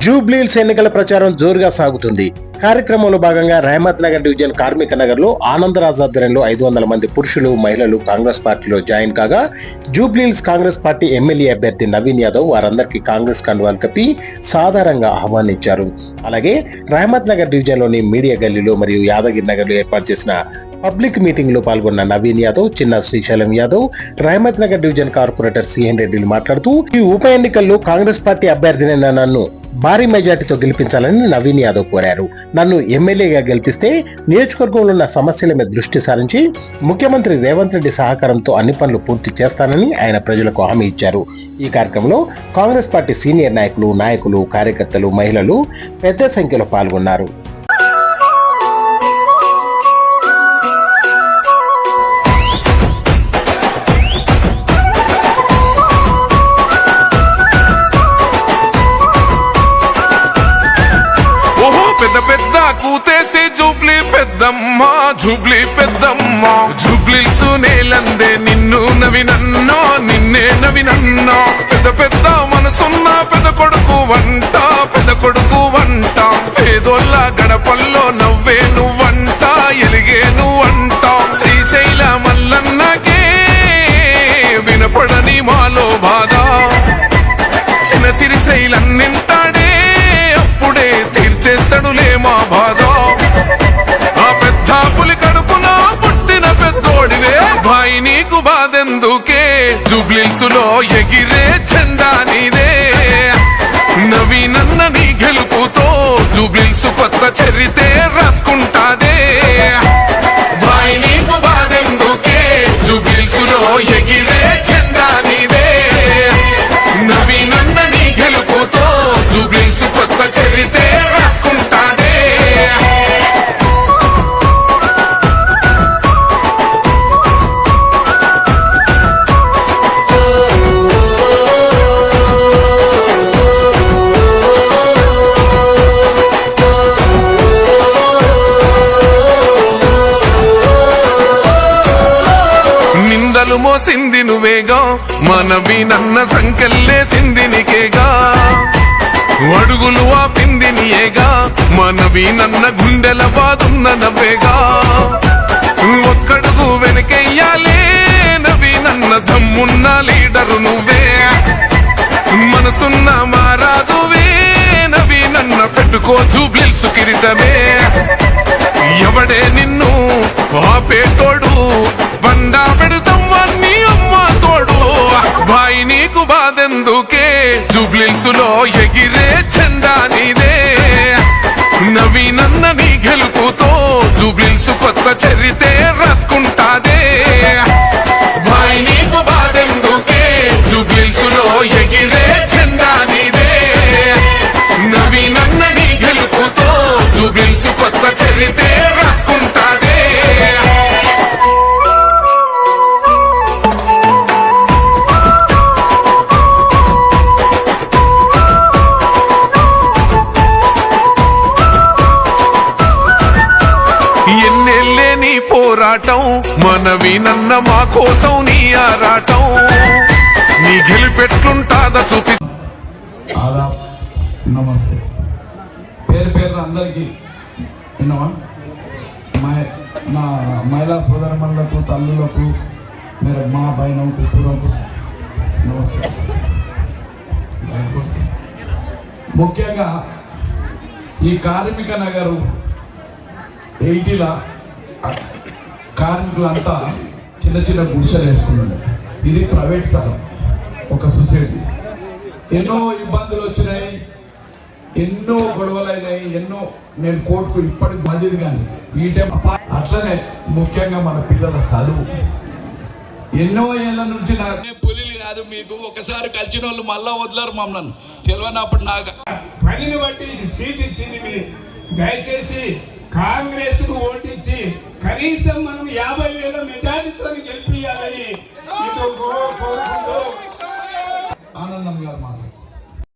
జూబ్లీహిల్స్ ఎన్నికల ప్రచారం జోరుగా సాగుతుంది. కార్యక్రమంలో భాగంగా రహమత్ నగర్ డివిజన్ కార్మిక నగర్ లో ఆనందరాజ్ ఆధ్వర్యంలో 500 మంది పురుషులు మహిళలు కాంగ్రెస్ పార్టీలో జాయిన్ కాగా జూబ్లీహిల్స్ కాంగ్రెస్ పార్టీ ఎమ్మెల్యే అభ్యర్థి నవీన్ యాదవ్ వారందరికీ కాంగ్రెస్ కండువాలు కప్పి సాధారణంగా ఆహ్వానించారు. అలాగే రహమత్ నగర్ డివిజన్ లోని మీడియా గల్లీలో మరియు యాదగిరి నగర్ లో ఏర్పాటు చేసిన పబ్లిక్ మీటింగ్ లో పాల్గొన్న నవీన్ యాదవ్, చిన్న Srisailam Yadav, Rahmat Nagar division corporator CN రెడ్డిలు మాట్లాడుతూ ఈ ఉప ఎన్నికల్లో కాంగ్రెస్ పార్టీ అభ్యర్థిని నన్ను భారీ మెజార్టీతో గెలిపించాలని నవీన్ యాదవ్ కోరారు. నన్ను ఎమ్మెల్యేగా గెలిపిస్తే నియోజకవర్గంలో ఉన్న సమస్యల మీద దృష్టి సారించి ముఖ్యమంత్రి రేవంత్ రెడ్డి సహకారంతో అన్ని పనులు పూర్తి చేస్తానని ఆయన ప్రజలకు హామీ ఇచ్చారు. ఈ కార్యక్రమంలో కాంగ్రెస్ పార్టీ సీనియర్ నాయకులు, కార్యకర్తలు, మహిళలు పెద్ద సంఖ్యలో పాల్గొన్నారు. కూతేసి జూబ్లీ పెద్దమ్మ జూబ్లీహిల్స్ నేలందే నిన్ను నవినన్నో నిన్నే నవినన్నో పెద్ద మనసున్న పెద్ద కొడుకు వంట పేదోళ్ళ గడపల్లో నవ్వే నువ్వంట ఎలిగే నువ్వంట శ్రీశైల మల్లన్నకే వినపడని మాలో బాధ చిన్న సిరిశైలన్నింటాడే అప్పుడే తీర్చేస్తాడులే మా బాధ ఆ పెద్ద పులి కడుపున పుట్టిన పెద్దోడివే భాయి నీకు బాధెందుకే జూబ్లీహిల్స్ లో ఎగిరే జెండా నీదే నవీనన్న నీ గెలుపుతో జూబ్లీహిల్స్ కొత్త చరితే రాసుకుంటాదే భాయి నీకు బాధెందుకే జూబ్లీహిల్స్ లో ఎగిరే జెండా నీదే నవీనన్న నీ గెలుపుతో జూబ్లీహిల్స్ కొత్త చరితే రాసుకుంటాదే నిందలు మోసింది నువ్వేగా మనవీనన్న సంకెళ్ళేసింది నీకేగా అడుగులు ఆపింది నీయేగా మనవీనన్న గుండెల బాదున్న నవ్వేగా ఒక్కడుగు వెనకెయ్యాలే నవీనన్న దమ్మున్న లీడరు నువ్వే మనసున్న మహారాజువే నవీనన్న పెట్టుకో జూబ్లీహిల్స్ కిరీటమే ఎవడే నిన్ను ఆపేటోడు బండా పెడుతమ్మా నీ అమ్మ తోడు భాయి నీకు బాధెందుకే జూబ్లీహిల్స్ లో ఎగిరే జెండా నీదే నవీనన్న నీ గెలుపుతో జూబ్లీహిల్స్ కొత్త చరితే రాసుకుంటాదే భాయి నీకు బాధెందుకే జూబ్లీహిల్స్ లో ఎగిరే జెండా నీదే నవీనన్న నీ గెలుపుతో జూబ్లీహిల్స్ కొత్త చరితే రాసుకుంటాదే ఎన్నెళ్ళే నీ పోరాటం మనవీనన్న మా కోసం నీ ఆరాటం నీ గెలిపెట్లుంటాదా చూపి నమస్తే పేరు అందరికీ విన్నావా నా మహిళా సోదరమణులకు తల్లులకు మీరు మా బయనకు పూర్వకు నమస్తే. ముఖ్యంగా ఈ కార్మిక నగరు 80ల కార్మికులంతా చిన్న గుడిసెలు వేసుకున్నారు. ఇది ప్రైవేట్ స్థలం, ఒక సొసైటీ. ఎన్నో ఇబ్బందులు వచ్చినాయి, ఎన్నో గొడవలైనాయి, ఎన్నో నేను కోర్టుకు ఇప్పటికి మంచిది కానీ ఈ టైం అట్లనే ముఖ్యంగా మన పిల్లల చదువు ఎన్నో ఏళ్ళ నుంచి నాకు పులిలు కాదు, మీకు ఒకసారి కలిసిన వాళ్ళు మళ్ళా వదిలేరు మమ్మల్ని తెలియనప్పుడు నాకు పనిని బట్టి సీట్ ఇచ్చింది. దయచేసి కాంగ్రెస్ కు ఓటించి కనీసం మనం 50,000 మెజారిటీతో గెలిపియాలని ఆనందం గారు మాట